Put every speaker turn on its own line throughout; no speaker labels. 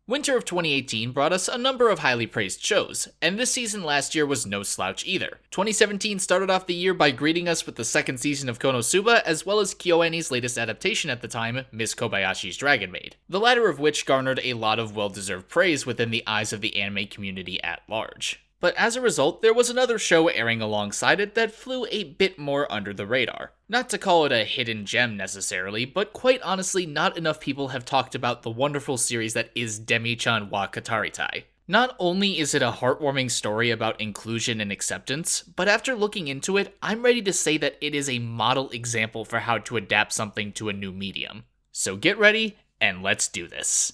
Winter of 2018 brought us a number of highly praised shows, and this season last year was no slouch either. 2017 started off the year by greeting us with the second season of Konosuba, as well as KyoAni's latest adaptation at the time, Miss Kobayashi's Dragon Maid, the latter of which garnered a lot of well-deserved praise within the eyes of the anime community at large. But as a result, there was another show airing alongside it that flew a bit more under the radar. Not to call it a hidden gem necessarily, but quite honestly, not enough people have talked about the wonderful series that is Demi-chan wa Kataritai. Not only is it a heartwarming story about inclusion and acceptance, but after looking into it, I'm ready to say that it is a model example for how to adapt something to a new medium. So get ready, and let's do this.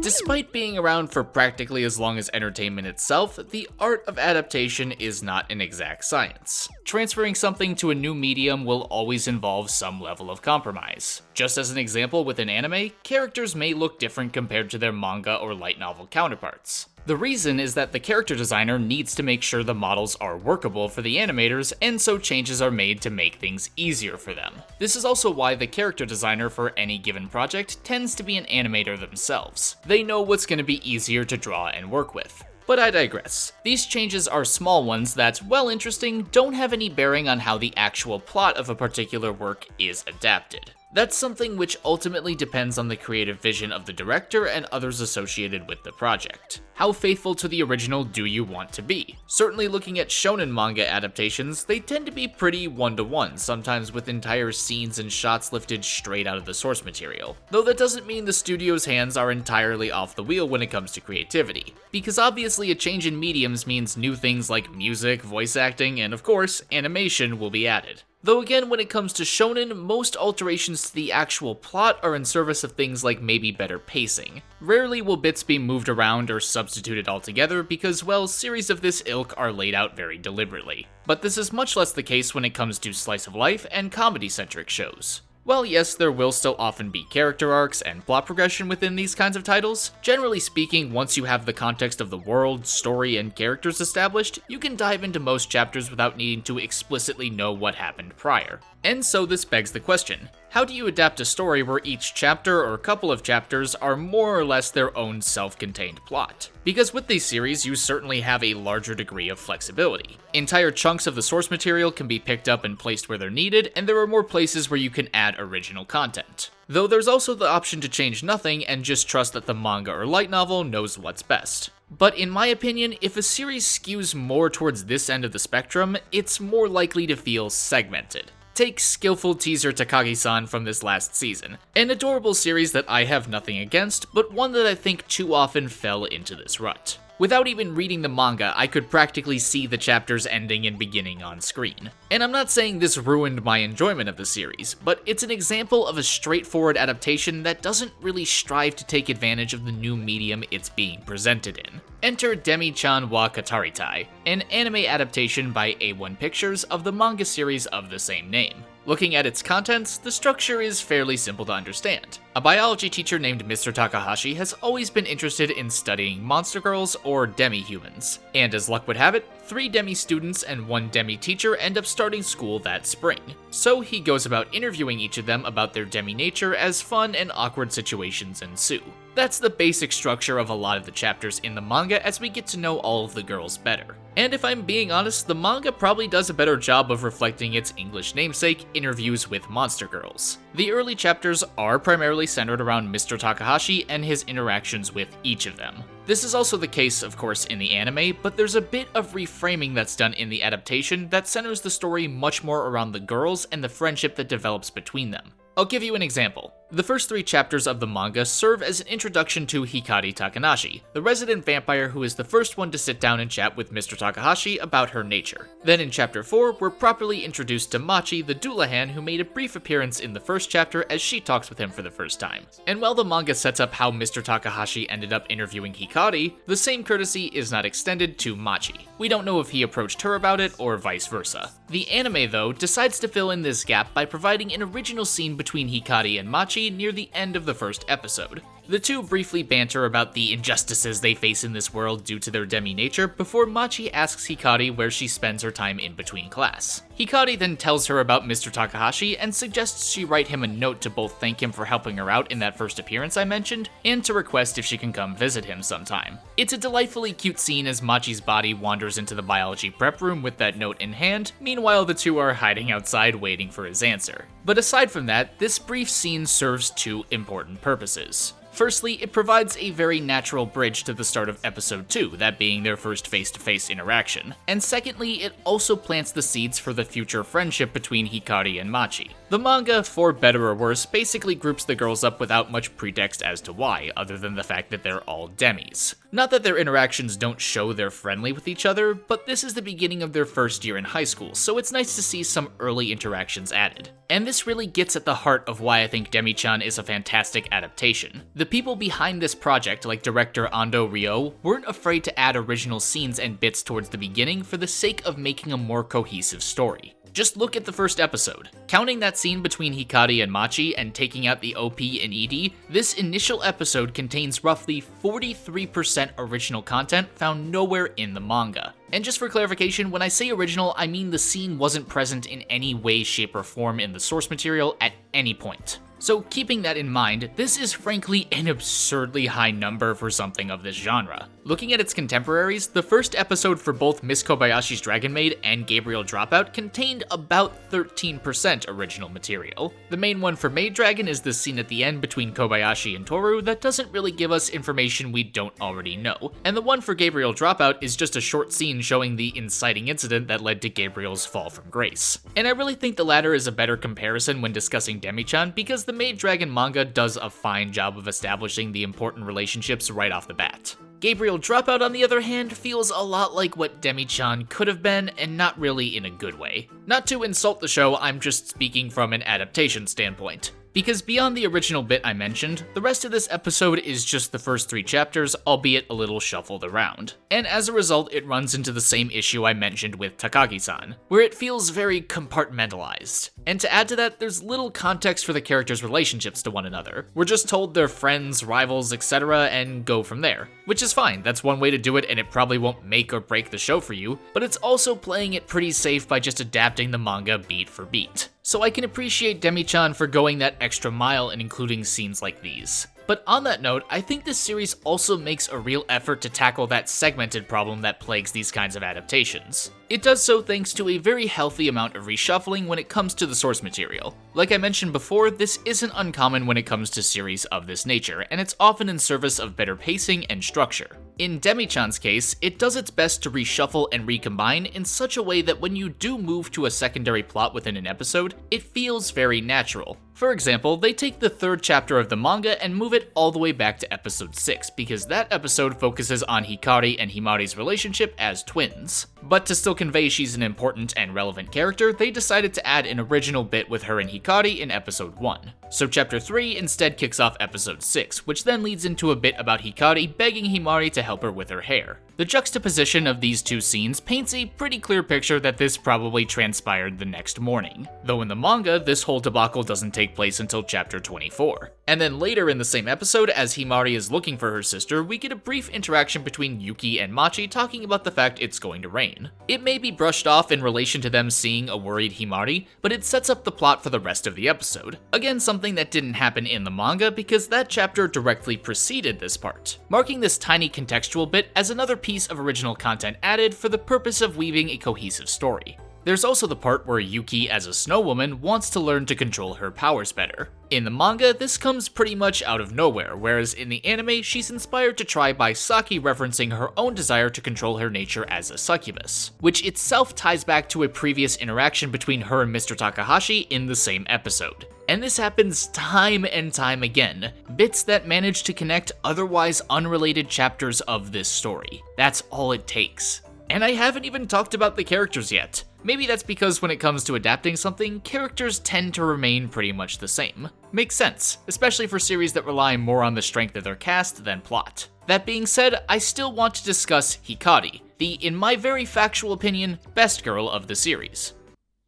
Despite being around for practically as long as entertainment itself, the art of adaptation is not an exact science. Transferring something to a new medium will always involve some level of compromise. Just as an example, with an anime, characters may look different compared to their manga or light novel counterparts. The reason is that the character designer needs to make sure the models are workable for the animators, and so changes are made to make things easier for them. This is also why the character designer for any given project tends to be an animator themselves. They know what's going to be easier to draw and work with. But I digress. These changes are small ones that, while interesting, don't have any bearing on how the actual plot of a particular work is adapted. That's something which ultimately depends on the creative vision of the director and others associated with the project. How faithful to the original do you want to be? Certainly looking at shonen manga adaptations, they tend to be pretty one-to-one, sometimes with entire scenes and shots lifted straight out of the source material. Though that doesn't mean the studio's hands are entirely off the wheel when it comes to creativity, because obviously a change in mediums means new things like music, voice acting, and of course, animation will be added. Though again, when it comes to shonen, most alterations to the actual plot are in service of things like maybe better pacing. Rarely will bits be moved around or substituted altogether because, well, series of this ilk are laid out very deliberately. But this is much less the case when it comes to slice of life and comedy-centric shows. While yes, there will still often be character arcs and plot progression within these kinds of titles, generally speaking, once you have the context of the world, story, and characters established, you can dive into most chapters without needing to explicitly know what happened prior. And so this begs the question, how do you adapt a story where each chapter or couple of chapters are more or less their own self-contained plot? Because with these series, you certainly have a larger degree of flexibility. Entire chunks of the source material can be picked up and placed where they're needed, and there are more places where you can add original content. Though there's also the option to change nothing and just trust that the manga or light novel knows what's best. But in my opinion, if a series skews more towards this end of the spectrum, it's more likely to feel segmented. Take Skillful Teaser Takagi-san from this last season, an adorable series that I have nothing against, but one that I think too often fell into this rut. Without even reading the manga, I could practically see the chapters ending and beginning on screen. And I'm not saying this ruined my enjoyment of the series, but it's an example of a straightforward adaptation that doesn't really strive to take advantage of the new medium it's being presented in. Enter Demi-chan wa Kataritai, an anime adaptation by A1 Pictures of the manga series of the same name. Looking at its contents, the structure is fairly simple to understand. A biology teacher named Mr. Takahashi has always been interested in studying monster girls or demi-humans, and as luck would have it, 3 demi-students and 1 demi-teacher end up starting school that spring. So he goes about interviewing each of them about their demi-nature as fun and awkward situations ensue. That's the basic structure of a lot of the chapters in the manga as we get to know all of the girls better. And if I'm being honest, the manga probably does a better job of reflecting its English namesake, Interviews with Monster Girls. The early chapters are primarily centered around Mr. Takahashi and his interactions with each of them. This is also the case, of course, in the anime, but there's a bit of reframing that's done in the adaptation that centers the story much more around the girls and the friendship that develops between them. I'll give you an example. The first 3 chapters of the manga serve as an introduction to Hikari Takanashi, the resident vampire who is the first one to sit down and chat with Mr. Takahashi about her nature. Then in chapter 4, we're properly introduced to Machi, the Doulahan who made a brief appearance in the first chapter as she talks with him for the first time. And while the manga sets up how Mr. Takahashi ended up interviewing Hikari, the same courtesy is not extended to Machi. We don't know if he approached her about it or vice versa. The anime, though, decides to fill in this gap by providing an original scene between Hikari and Machi near the end of the first episode. The two briefly banter about the injustices they face in this world due to their demi nature before Machi asks Hikari where she spends her time in between class. Hikari then tells her about Mr. Takahashi and suggests she write him a note to both thank him for helping her out in that first appearance I mentioned, and to request if she can come visit him sometime. It's a delightfully cute scene as Machi's body wanders into the biology prep room with that note in hand, meanwhile the two are hiding outside waiting for his answer. But aside from that, this brief scene serves two important purposes. Firstly, it provides a very natural bridge to the start of episode 2, that being their first face-to-face interaction. And secondly, it also plants the seeds for the future friendship between Hikari and Machi. The manga, for better or worse, basically groups the girls up without much pretext as to why, other than the fact that they're all demis. Not that their interactions don't show they're friendly with each other, but this is the beginning of their first year in high school, so it's nice to see some early interactions added. And this really gets at the heart of why I think Demi-chan is a fantastic adaptation. The people behind this project, like director Ando Ryo, weren't afraid to add original scenes and bits towards the beginning for the sake of making a more cohesive story. Just look at the first episode. Counting that scene between Hikari and Machi and taking out the OP and ED, this initial episode contains roughly 43% original content found nowhere in the manga. And just for clarification, when I say original, I mean the scene wasn't present in any way, shape, or form in the source material at any point. So keeping that in mind, this is frankly an absurdly high number for something of this genre. Looking at its contemporaries, the first episode for both Miss Kobayashi's Dragon Maid and Gabriel Dropout contained about 13% original material. The main one for Maid Dragon is the scene at the end between Kobayashi and Toru that doesn't really give us information we don't already know, and the one for Gabriel Dropout is just a short scene showing the inciting incident that led to Gabriel's fall from grace. And I really think the latter is a better comparison when discussing Demi-chan because the Maid Dragon manga does a fine job of establishing the important relationships right off the bat. Gabriel Dropout, on the other hand, feels a lot like what Demi-chan could have been, and not really in a good way. Not to insult the show, I'm just speaking from an adaptation standpoint. Because beyond the original bit I mentioned, the rest of this episode is just the first 3 chapters, albeit a little shuffled around. And as a result, it runs into the same issue I mentioned with Takagi-san, where it feels very compartmentalized. And to add to that, there's little context for the characters' relationships to one another. We're just told they're friends, rivals, etc., and go from there. Which is fine, that's one way to do it, and it probably won't make or break the show for you, but it's also playing it pretty safe by just adapting the manga beat for beat. So I can appreciate Demi-chan for going that extra mile and including scenes like these. But on that note, I think this series also makes a real effort to tackle that segmented problem that plagues these kinds of adaptations. It does so thanks to a very healthy amount of reshuffling when it comes to the source material. Like I mentioned before, this isn't uncommon when it comes to series of this nature, and it's often in service of better pacing and structure. In Demi-chan's case, it does its best to reshuffle and recombine in such a way that when you do move to a secondary plot within an episode, it feels very natural. For example, they take the 3rd chapter of the manga and move it all the way back to episode 6, because that episode focuses on Hikari and Himari's relationship as twins. But to still convey she's an important and relevant character, they decided to add an original bit with her and Hikari in episode 1. So chapter 3 instead kicks off episode 6, which then leads into a bit about Hikari begging Himari to help her with her hair. The juxtaposition of these two scenes paints a pretty clear picture that this probably transpired the next morning, though in the manga, this whole debacle doesn't take place until chapter 24. And then later in the same episode, as Himari is looking for her sister, we get a brief interaction between Yuki and Machi talking about the fact it's going to rain. It may be brushed off in relation to them seeing a worried Himari, but it sets up the plot for the rest of the episode. Again, something that didn't happen in the manga because that chapter directly preceded this part, marking this tiny contextual bit as another piece of original content added for the purpose of weaving a cohesive story. There's also the part where Yuki, as a snow woman, wants to learn to control her powers better. In the manga, this comes pretty much out of nowhere, whereas in the anime, she's inspired to try by Saki referencing her own desire to control her nature as a succubus, which itself ties back to a previous interaction between her and Mr. Takahashi in the same episode. And this happens time and time again, bits that manage to connect otherwise unrelated chapters of this story. That's all it takes. And I haven't even talked about the characters yet. Maybe that's because when it comes to adapting something, characters tend to remain pretty much the same. Makes sense, especially for series that rely more on the strength of their cast than plot. That being said, I still want to discuss Hikari, the, in my very factual opinion, best girl of the series.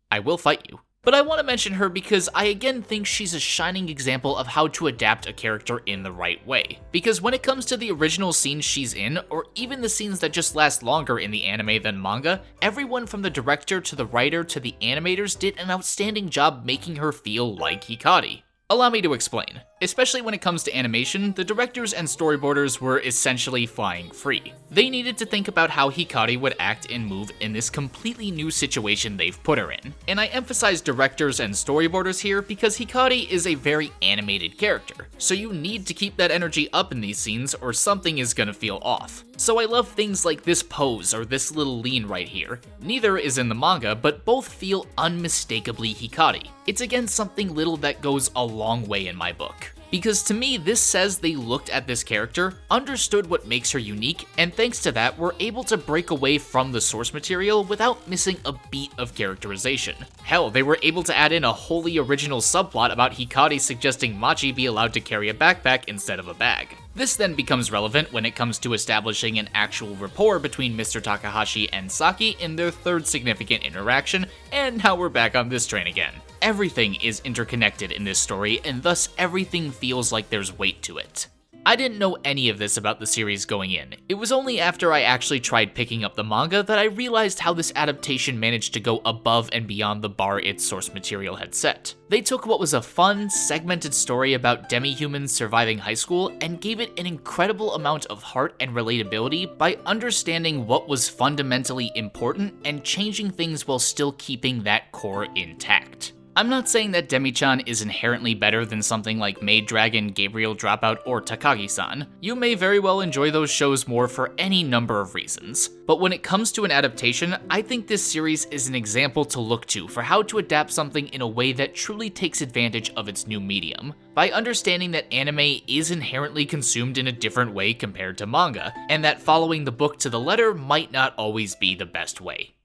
I will fight you. But I want to mention her because I again think she's a shining example of how to adapt a character in the right way. Because when it comes to the original scenes she's in, or even the scenes that just last longer in the anime than manga, everyone from the director to the writer to the animators did an outstanding job making her feel like Hikari. Allow me to explain. Especially when it comes to animation, the directors and storyboarders were essentially flying free. They needed to think about how Hikari would act and move in this completely new situation they've put her in. And I emphasize directors and storyboarders here because Hikari is a very animated character, so you need to keep that energy up in these scenes or something is gonna feel off. So I love things like this pose or this little lean right here. Neither is in the manga, but both feel unmistakably Hikari. It's again something little that goes a long way in my book. Because to me, this says they looked at this character, understood what makes her unique, and thanks to that, were able to break away from the source material without missing a beat of characterization. Hell, they were able to add in a wholly original subplot about Hikari suggesting Machi be allowed to carry a backpack instead of a bag. This then becomes relevant when it comes to establishing an actual rapport between Mr. Takahashi and Saki in their third significant interaction, and now we're back on this train again. Everything is interconnected in this story, and thus everything feels like there's weight to it. I didn't know any of this about the series going in. It was only after I actually tried picking up the manga that I realized how this adaptation managed to go above and beyond the bar its source material had set. They took what was a fun, segmented story about demi-humans surviving high school and gave it an incredible amount of heart and relatability by understanding what was fundamentally important and changing things while still keeping that core intact. I'm not saying that Demi-chan is inherently better than something like Maid, Gabriel, Dropout, or Takagi-san. You may very well enjoy those shows more for any number of reasons. But when it comes to an adaptation, I think this series is an example to look to for how to adapt something in a way that truly takes advantage of its new medium, by understanding that anime is inherently consumed in a different way compared to manga, and that following the book to the letter might not always be the best way.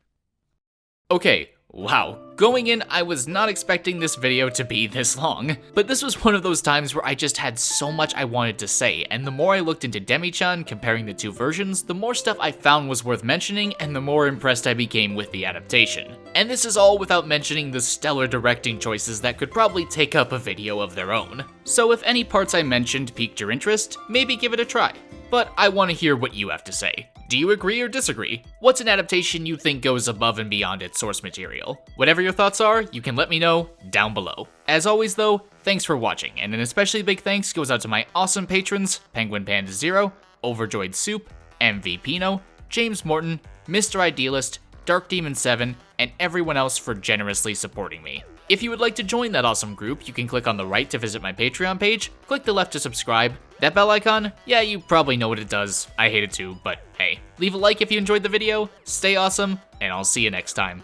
Okay. Wow, going in, I was not expecting this video to be this long, but this was one of those times where I just had so much I wanted to say, and the more I looked into Demi-chan, comparing the two versions, the more stuff I found was worth mentioning, and the more impressed I became with the adaptation. And this is all without mentioning the stellar directing choices that could probably take up a video of their own. So if any parts I mentioned piqued your interest, maybe give it a try. But I want to hear what you have to say. Do you agree or disagree? What's an adaptation you think goes above and beyond its source material? Whatever your thoughts are, you can let me know down below. As always though, thanks for watching, and an especially big thanks goes out to my awesome patrons, PenguinPandaZero, OverjoyedSoup, MVPino, James Morton, Mr. Idealist, DarkDemon7, and everyone else for generously supporting me. If you would like to join that awesome group, you can click on the right to visit my Patreon page, click the left to subscribe. That bell icon? Yeah, you probably know what it does. I hate it too, but hey. Leave a like if you enjoyed the video, stay awesome, and I'll see you next time.